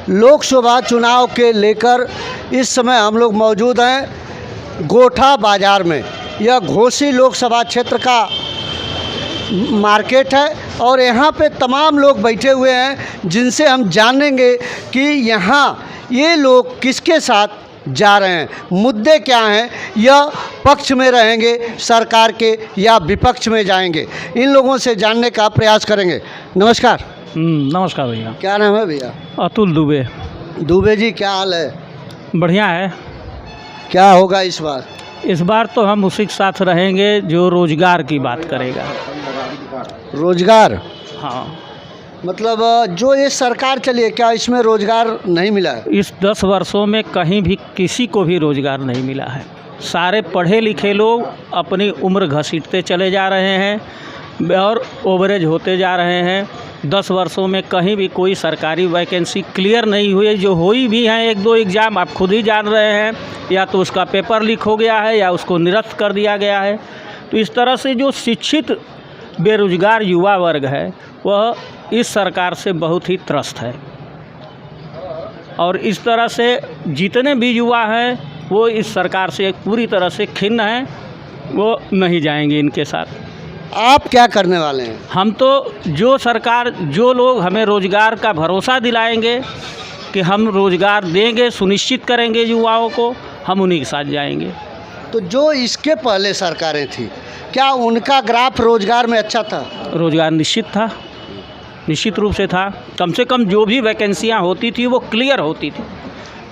लोकसभा चुनाव के लेकर इस समय हम लोग मौजूद हैं गोठा बाज़ार में। यह घोसी लोकसभा क्षेत्र का मार्केट है और यहाँ पे तमाम लोग बैठे हुए हैं जिनसे हम जानेंगे कि यहाँ ये लोग किसके साथ जा रहे हैं, मुद्दे क्या हैं, यह पक्ष में रहेंगे सरकार के या विपक्ष में जाएंगे। इन लोगों से जानने का प्रयास करेंगे। नमस्कार। नमस्कार भैया। क्या नाम है भैया? अतुल दुबे। दुबे जी, क्या हाल है? बढ़िया है। क्या होगा इस बार? इस बार तो हम उसी के साथ रहेंगे जो रोजगार की बात करेगा। रोजगार? हाँ, मतलब जो ये सरकार चली है, क्या इसमें रोजगार नहीं मिला है? इस 10 वर्षों में कहीं भी किसी को भी रोजगार नहीं मिला है। सारे पढ़े लिखे लोग अपनी उम्र घसीटते चले जा रहे हैं और ओवरेज होते जा रहे हैं। 10 वर्षों में कहीं भी कोई सरकारी वैकेंसी क्लियर नहीं हुई। जो हुई भी हैं 1-2 एग्ज़ाम, आप खुद ही जान रहे हैं, या तो उसका पेपर लीक हो गया है या उसको निरस्त कर दिया गया है। तो इस तरह से जो शिक्षित बेरोजगार युवा वर्ग है वह इस सरकार से बहुत ही त्रस्त है और इस तरह से जितने भी युवा हैं वो इस सरकार से पूरी तरह से खिन्न हैं, वो नहीं जाएंगे इनके साथ। आप क्या करने वाले हैं? हम तो जो सरकार, जो लोग हमें रोज़गार का भरोसा दिलाएंगे कि हम रोज़गार देंगे, सुनिश्चित करेंगे युवाओं को, हम उन्हीं के साथ जाएंगे। तो जो इसके पहले सरकारें थी, क्या उनका ग्राफ रोजगार में अच्छा था? रोज़गार निश्चित था, निश्चित रूप से था। कम से कम जो भी वैकेंसियाँ होती थी वो क्लियर होती थी।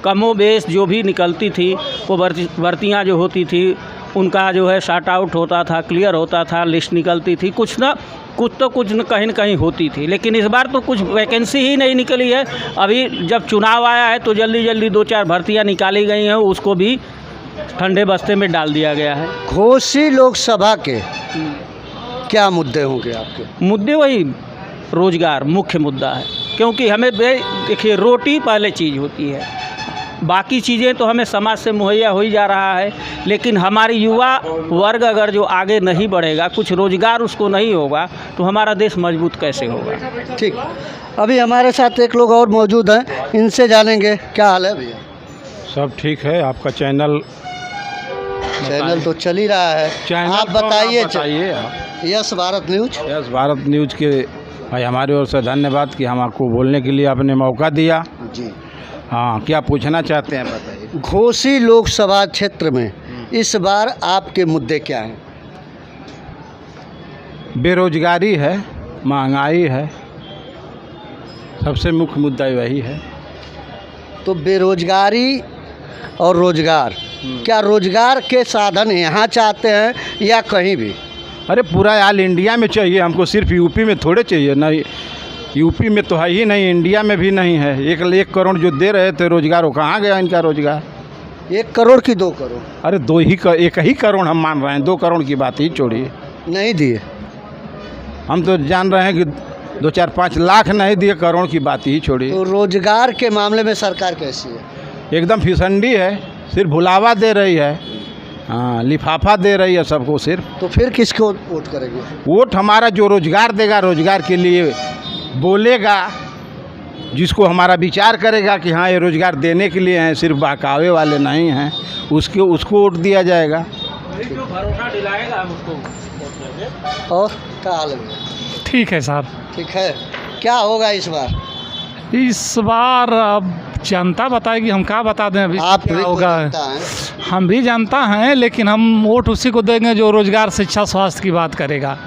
कमो बेश जो भी निकलती थी वो भर्तियाँ जो होती थी उनका जो है शार्ट आउट होता था, क्लियर होता था, लिस्ट निकलती थी। कुछ कहीं न कहीं होती थी। लेकिन इस बार तो कुछ वैकेंसी ही नहीं निकली है। अभी जब चुनाव आया है तो जल्दी 2-4 भर्तियाँ निकाली गई हैं, उसको भी ठंडे बस्ते में डाल दिया गया है। घोसी लोकसभा के क्या मुद्दे होंगे आपके? मुद्दे वही रोज़गार मुख्य मुद्दा है, क्योंकि हमें देखिए रोटी पहले चीज़ होती है, बाकी चीज़ें तो हमें समाज से मुहैया हो ही जा रहा है। लेकिन हमारी युवा वर्ग अगर जो आगे नहीं बढ़ेगा, कुछ रोज़गार उसको नहीं होगा, तो हमारा देश मजबूत कैसे होगा। ठीक, अभी हमारे साथ एक लोग और मौजूद हैं, इनसे जानेंगे। क्या हाल है भैया? सब ठीक है। आपका चैनल तो चल ही रहा है, आप बताइए। Yes Bharat news. Yes Bharat news के भाई हमारी ओर से धन्यवाद कि हम आपको बोलने के लिए आपने मौका दिया जी। हाँ, क्या पूछना चाहते हैं बताइए। घोसी लोकसभा क्षेत्र में इस बार आपके मुद्दे क्या हैं? बेरोजगारी है, महंगाई है, सबसे मुख्य मुद्दा वही है। तो बेरोजगारी और रोजगार, क्या रोजगार के साधन यहाँ चाहते हैं या कहीं भी? अरे पूरा ऑल इंडिया में चाहिए हमको, सिर्फ यूपी में थोड़े चाहिए। नहीं, यूपी में तो है ही नहीं, इंडिया में भी नहीं है। 1 करोड़ जो दे रहे थे रोजगार, वो कहाँ गया इनका रोजगार? 1 करोड़ की 2 करोड़? अरे 1 ही करोड़ हम मान रहे हैं, 2 करोड़ की बात ही छोड़िए। नहीं दिए? हम तो जान रहे हैं कि 2-4-5 लाख नहीं दिए, करोड़ की बात ही छोड़िए। तो रोजगार के मामले में सरकार कैसी है? एकदम फिसंडी है, सिर्फ भुलावा दे रही है। हाँ, लिफाफा दे रही है सबको सिर्फ। तो फिर किसको वोट करेंगे? वोट हमारा जो रोजगार देगा, रोजगार के लिए बोलेगा, जिसको हमारा विचार करेगा कि हाँ ये रोजगार देने के लिए हैं, सिर्फ बहकावे वाले नहीं हैं, उसको वोट दिया जाएगा। जो भरोसा दिलाएगा हम उसको। और क्या हाल है? ठीक है साहब। ठीक है। क्या होगा इस बार? इस बार अब जनता बताएगी, हम क्या बता दें अभी आप क्या भी होगा। जानता है? हम भी जानता हैं, लेकिन हम वोट उसी को देंगे जो रोजगार, शिक्षा, स्वास्थ्य की बात करेगा।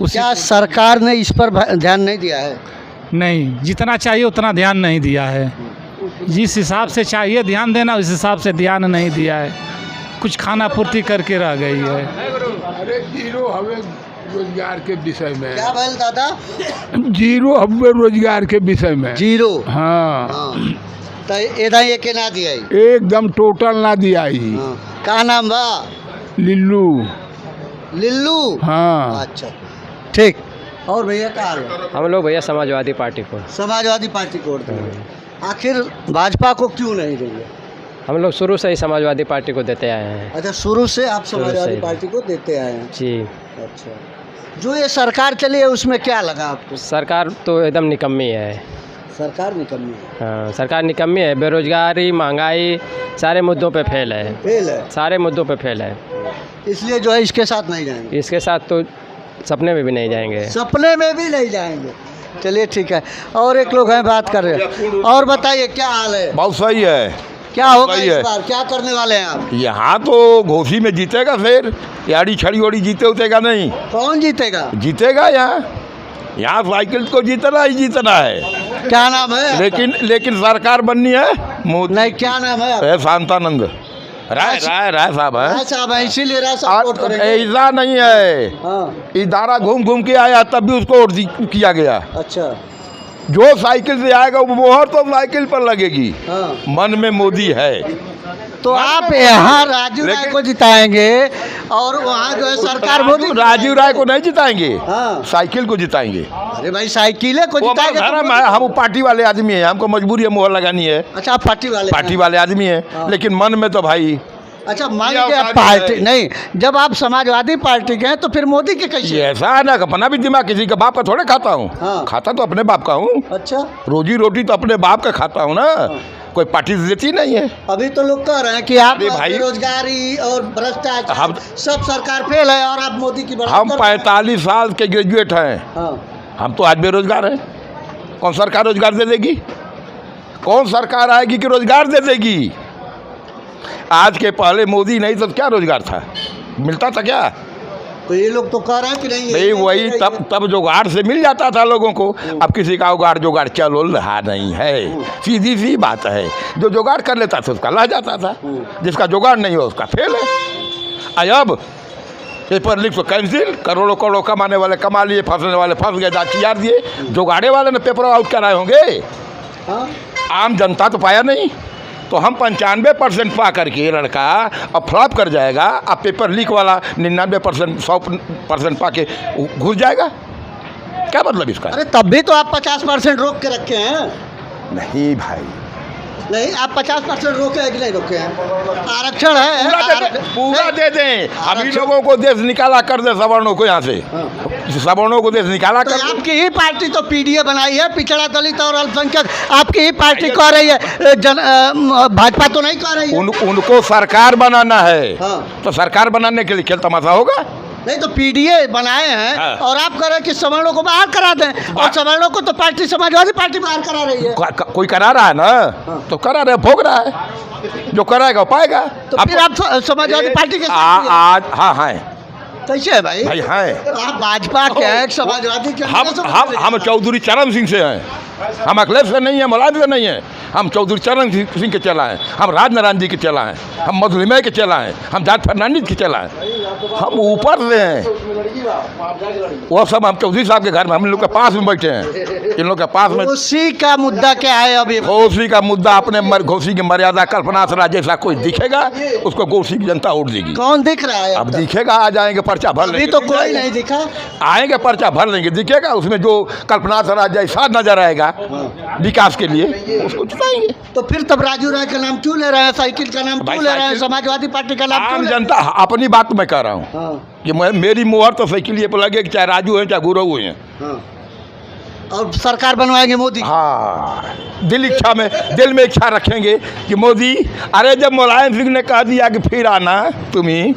क्या सरकार ने इस पर ध्यान नहीं दिया है? नहीं, जितना चाहिए उतना ध्यान नहीं दिया है। जिस हिसाब से चाहिए ध्यान देना, उस हिसाब से ध्यान नहीं दिया है। कुछ खाना पूर्ति करके रह गई है। अरे जीरो हमें रोजगार के विषय में। क्या बोल दादा? जीरो हमें रोजगार के विषय में। जीरो? हाँ, तो ये के ना दिया ही? एकदम टोटल ना दिया ही। का नाम बा? लिल्लू। लिल्लू? हाँ। अच्छा, ठीक। और भैया कहाँ है? हम लोग भैया समाजवादी पार्टी को। समाजवादी पार्टी को वोट देंगे। आखिर भाजपा को क्यों नहीं देंगे? हम लोग शुरू से ही समाजवादी पार्टी को देते आए हैं। अच्छा, शुरू से आप समाजवादी ही। पार्टी को देते आए हैं? जी। अच्छा, जो ये सरकार चली है उसमें क्या लगा आपको? सरकार तो एकदम निकम्मी है। सरकार निकम्मी है। हाँ, सरकार निकम्मी है। बेरोजगारी, महंगाई सारे मुद्दों पे फेल है। फेल है, सारे मुद्दों पे फेल है। इसलिए जो है इसके साथ नहीं जाएंगे। इसके साथ तो सपने में भी नहीं जाएंगे। सपने में भी नहीं जाएंगे। चलिए ठीक है। और एक लोग हैं, बात कर रहे हैं। और बताइए क्या हाल है? बहुत सही है। क्या होगा सही इस है। बार? क्या करने वाले हैं आप? यहाँ तो घोसी में जीतेगा, फिर यारी छड़ी वड़ी जीते उतेगा नहीं, कौन जीतेगा? जीतेगा यहाँ साइकिल को जीतना ही जीतना है। क्या नाम है? लेकिन सरकार बननी है मोदी। नहीं, क्या नाम है? है शांतानंद राय साहब है। राय साहब है, इसीलिए राय साहब वोट करेंगे। ऐसा नहीं है, हाँ, इदारा घूम के आया तब भी उसको वोट किया गया। अच्छा। जो साइकिल से आएगा वो मोहर तो साइकिल पर लगेगी। हाँ, मन में मोदी है। तो आप यहाँ राजू राय को जिताएंगे और वहाँ जो है सरकार मोदी। राजीव राय को नहीं जिताएंगे, हाँ, साइकिल को जिताएंगे। अरे भाई साइकिलें को वो जिताएंगे हमारा तो धर्म है, हम पार्टी वाले आदमी हैं, हमको मजबूरी है मोहर लगानी है। अच्छा, आप पार्टी वाले आदमी हैं, हाँ। लेकिन मन में तो भाई अच्छा, मान ये लीजिए आप औकात पार्टी है। नहीं, जब आप समाजवादी पार्टी के हैं तो फिर मोदी के कैसे? ये ऐसा है ना, अपना भी दिमाग किसी के बाप का थोड़े खाता हूँ। हाँ। खाता तो अपने बाप का हूँ। अच्छा, रोजी रोटी तो अपने बाप का खाता हूँ ना, कोई पार्टी देती नहीं है। अभी तो लोग कह रहे हैं कि आप अरे भाई, बेरोजगारी और भ्रष्टाचार हम- सब सरकार फेल है और आप मोदी की बड़ाई हम कर रहे हैं। 45 साल के ग्रेजुएट हैं, हाँ, हम तो आज बेरोजगार हैं। कौन सरकार रोजगार दे देगी? कौन सरकार आएगी कि रोजगार दे देगी? आज के पहले मोदी नहीं तो क्या रोजगार था, मिलता था क्या? तो ये लोग तो कह रहे हैं कि नहीं, नहीं, वही तब जुगाड़ से मिल जाता था लोगों को। अब किसी का जुगाड़ चल रहा नहीं है, सीधी सी बात है। जो जुगाड़ कर लेता था उसका लह जाता था, जिसका जुगाड़ नहीं हो उसका फेल है। अब पेपर लीक तो कैंसिल, करोड़ों करोड़ों कमाने वाले कमा लिए, फंसने वाले फंस गए, जाचियार दिए। जुगाड़े वाले ने पेपर आउट कराए होंगे, हाँ? आम जनता तो पाया नहीं। तो हम 95% पा करके लड़का अब फ्लॉप कर जाएगा, अब पेपर लीक वाला 99% 100% पा के घुस जाएगा। क्या मतलब इसका? अरे तब भी तो आप 50% रोक के रखे हैं। नहीं भाई, नहीं, आप 50% रोके हैं कि नहीं रोके हैं? आरक्षण है, पूरा दे दें। हम ही लोगों को देश निकाला कर दे, सवर्णों को यहाँ से, सवर्णों को देश निकाला तो कर दे। आपकी ही पार्टी तो पीडीए बनाई है, पिछड़ा दलित और अल्पसंख्यक आपकी ही पार्टी कह रही है, भाजपा तो नहीं कह रही है। उनको सरकार बनाना है, हाँ। तो सरकार बनाने के लिए खेल तमाशा होगा। नहीं तो पीडीए बनाए हैं, हाँ। और आप कह रहे हैं कि सवर्णों को बाहर करा दें, और सवर्णों को तो पार्टी समाजवादी पार्टी बाहर करा रही है। कोई करा रहा है ना, तो करा रहे, भोग रहा है। जो कराएगा वो पाएगा। तो फिर आप समाजवादी पार्टी के साथ आज हाँ है कैसे है भाई? भाई हैं। आप भाजपा के हैं, समाजवादी के हैं, हम चौधरी चरण सिंह से हैं, हम अखिलेश से नहीं है, मुलायम से नहीं है। हम चौधरी चरण सिंह के चला हैं, हम राजनारायण जी के चला हैं, हम मधुलिमय के चला हैं, हम जाट फर्नांडिस के चला हैं। हम ऊपर से हैं। वो सब हम चौधरी साहब के घर में, हम लोग के पास में बैठे हैं, इन लोग के पास में। उसी का मुद्दा क्या है अभी? घोसी का मुद्दा अपने घोसी की मर्यादा कल्पना से जैसा कोई दिखेगा उसको घोसी की जनता वोट देगी। कौन दिख रहा है? अब दिखेगा, आ जाएंगे पर्चा भर अभी लेंगे। तो कोई नहीं दिखा। आएंगे पर्चा भर लेंगे, दिखेगा उसमें जो कल्पना से जैसा नजर आएगा विकास के लिए उसको जिताएंगे। तो फिर तब राजू राय का नाम क्यों ले रहे हैं, साइकिल का नाम भाई क्यों ले रहे हैं, साइकिल- समाजवादी पार्टी का नाम क्यों आम ले रहे हैं? जनता अपनी बात मैं कह रहा हूँ हाँ, कि मेरी मुहर तो साइकिल पर लगे, चाहे राजू हैं चाहे गुरु हैं। हाँ। और सरकार बनवाएंगे मोदी। हाँ, दिल में इच्छा रखेंगे कि मोदी, अरे जब मुलायम सिंह ने कह दिया कि फिर आना तुम्हें,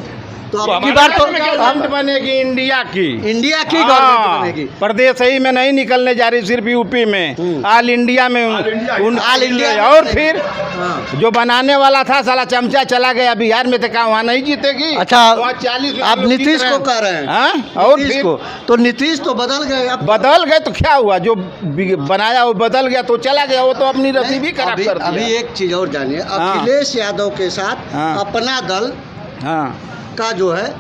तो अब की बार तो गवर्नमेंट बनेगी इंडिया की। इंडिया की गवर्नमेंट बनेगी। प्रदेश ही में नहीं निकलने जा रही, सिर्फ यूपी में, ऑल इंडिया में ऑल इंडिया। और फिर हाँ। जो बनाने वाला था साला चमचा चला गया बिहार में, तो कहा वहाँ नहीं जीतेगी। अच्छा, वहाँ 40 आप नीतीश को कह रहे हैं? हाँ, और नीतीश फिर को तो नीतीश तो बदल गए अब। बदल गए तो क्या हुआ, जो बनाया वो बदल गया तो चला गया, वो तो अपनी रसीद ही खराब कर दिया। अभी एक चीज और जानिए, हाँ। अखिलेश यादव के साथ हाँ। अपना दल हाँ, का जो है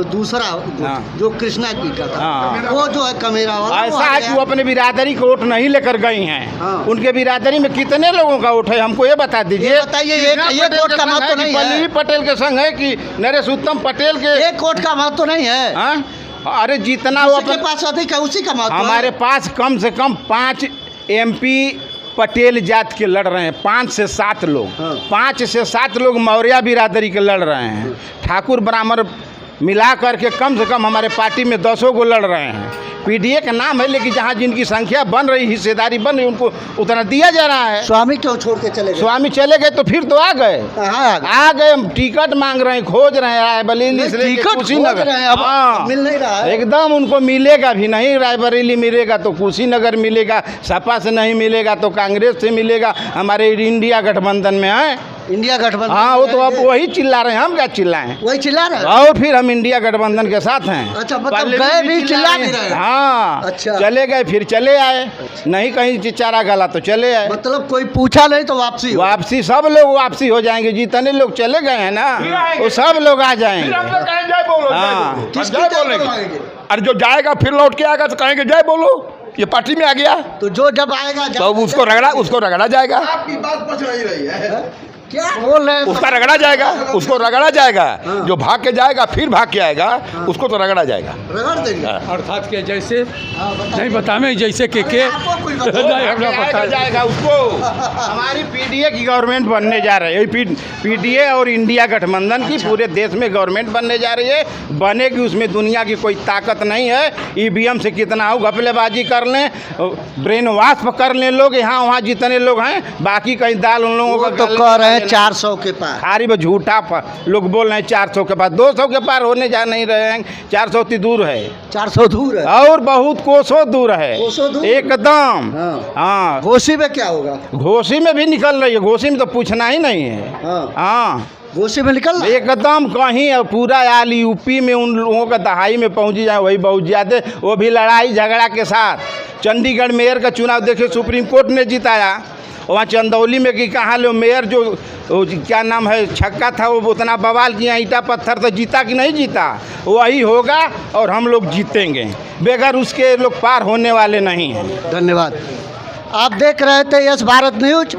दूसरा हाँ। जो कृष्णा जी का था, हाँ। वो जो है कमेरा वाला, वो ऐसा आ है गया। कि वो अपने बिरादरी को वोट नहीं लेकर गई हैं। हाँ। उनके बिरादरी में कितने लोगों का वोट है, हमको ये बता दीजिए। ये बताइए, ये वोट का महत्व नहीं है। पल्लवी पटेल के संग है कि नरेश उत्तम पटेल के? एक वोट का महत्व नहीं है। हाँ? अरे जितना वो उसके पास अधिक है उसी का महत्व है। हमारे पास कम से कम 5 MP पटेल जात के लड़ रहे हैं, 5 से 7 लोग। हाँ। 5 से 7 लोग मौर्य बिरादरी के लड़ रहे हैं। ठाकुर ब्राह्मण मिला करके कम से कम हमारे पार्टी में 10 को लड़ रहे हैं। पीडीए का नाम है, लेकिन जहाँ जिनकी संख्या बन रही, हिस्सेदारी बन रही, उनको उतना दिया जा रहा है। स्वामी क्यों छोड़ के चले गए? स्वामी चले गए तो फिर तो आ गए, कहाँ आ गए? आ गए। हम टिकट मांग रहे हैं, खोज रहे हैं रायबरेली से लेके टिकट कुशीनगर। खोज रहे हैं, अब हाँ, मिल नहीं रहा है। एकदम उनको मिलेगा भी नहीं। रायबरेली मिलेगा तो कुशीनगर मिलेगा, सपा से नहीं मिलेगा तो कांग्रेस से मिलेगा। हमारे इंडिया गठबंधन में है। इंडिया गठबंधन? हाँ, वो तो अब वही चिल्ला रहे हैं, हम क्या चिल्लाएं? वही चिल्ला रहे हैं? और फिर हम इंडिया गठबंधन के साथ हैं। अच्छा, मतलब पहले गए भी चिल्ला रहे भी रहे हैं? हाँ, अच्छा। चले गए फिर चले आए, नहीं कहीं चारा गला तो चले आए। मतलब कोई पूछा नहीं तो वापसी हो? वापसी सब लोग वापसी हो जाएंगे। जितने लोग चले गए हैं ना, वो सब लोग आ जाएंगे। जय बोलो, हाँ। किसकी जय जय बोलेंगे। बोलवाएंगे? अरे जो जाएगा फिर लौट के आएगा तो कहेंगे जय बोलो, ये पार्टी में आ गया, तो जो जब आएगा तो उसको रगड़ा जाएगा। आपकी बात पच नहीं रही है। क्या बोल रहे हैं? उसका रगड़ा जाएगा, उसको रगड़ा जाएगा। जो भाग के जाएगा फिर भाग के आएगा, उसको तो रगड़ा जाएगा। रगड़ देंगे? अर्थात के जैसे नहीं बतावे जैसे के आपको कुछ बताओ। जाएगा उसको। हमारी पीडीए की गवर्नमेंट बनने जा रही है। पीडीए और इंडिया गठबंधन की पूरे देश में गवर्नमेंट बनने जा रही है। बनेगी, उसमें दुनिया की कोई ताकत नहीं है। ईवीएम से कितना हो घपलेबाजी कर लें, ब्रेन वॉश कर लें लोग, यहाँ वहाँ जितने लोग हैं, बाकी कहीं दाल उन लोगों वो का तो कह रहे हैं 400 के पार। खारी में झूठा लोग बोल रहे हैं 400 के पार, 200 के पार होने जा नहीं रहे हैं। 400 इतनी दूर है, 400 दूर है और बहुत कोसों दूर है, कोसों दूर? एकदम। हाँ। हाँ, घोसी में क्या होगा? घोसी में भी निकल रही है, घोसी में तो पूछना ही नहीं है। हाँ। हाँ, घोसी में निकल रहा है? एकदम कहीं पूरा आल यूपी में उन लोगों का दहाई में पहुंची जाए वही बहुत ज़्यादा, वो भी लड़ाई झगड़ा के साथ। चंडीगढ़ मेयर का चुनाव देखिए, सुप्रीम कोर्ट ने जिताया। वहाँ चंदौली में कि कहाँ लो मेयर जो क्या नाम है छक्का था, वो उतना बवाल किया, ईंटा पत्थर तो जीता कि नहीं जीता, वही होगा और हम लोग जीतेंगे। बगैर उसके लोग पार होने वाले नहीं हैं। धन्यवाद। आप देख रहे थे यस भारत न्यूज।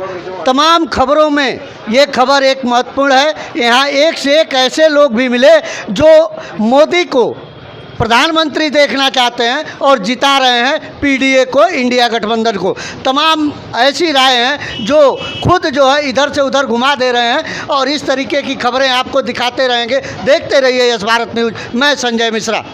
तमाम खबरों में ये खबर एक महत्वपूर्ण है। यहाँ एक से एक ऐसे लोग भी मिले जो मोदी को प्रधानमंत्री देखना चाहते हैं और जिता रहे हैं पीडीए को, इंडिया गठबंधन को। तमाम ऐसी राय हैं जो खुद जो है इधर से उधर घुमा दे रहे हैं, और इस तरीके की खबरें आपको दिखाते रहेंगे। देखते रहिए यस भारत न्यूज। मैं संजय मिश्रा।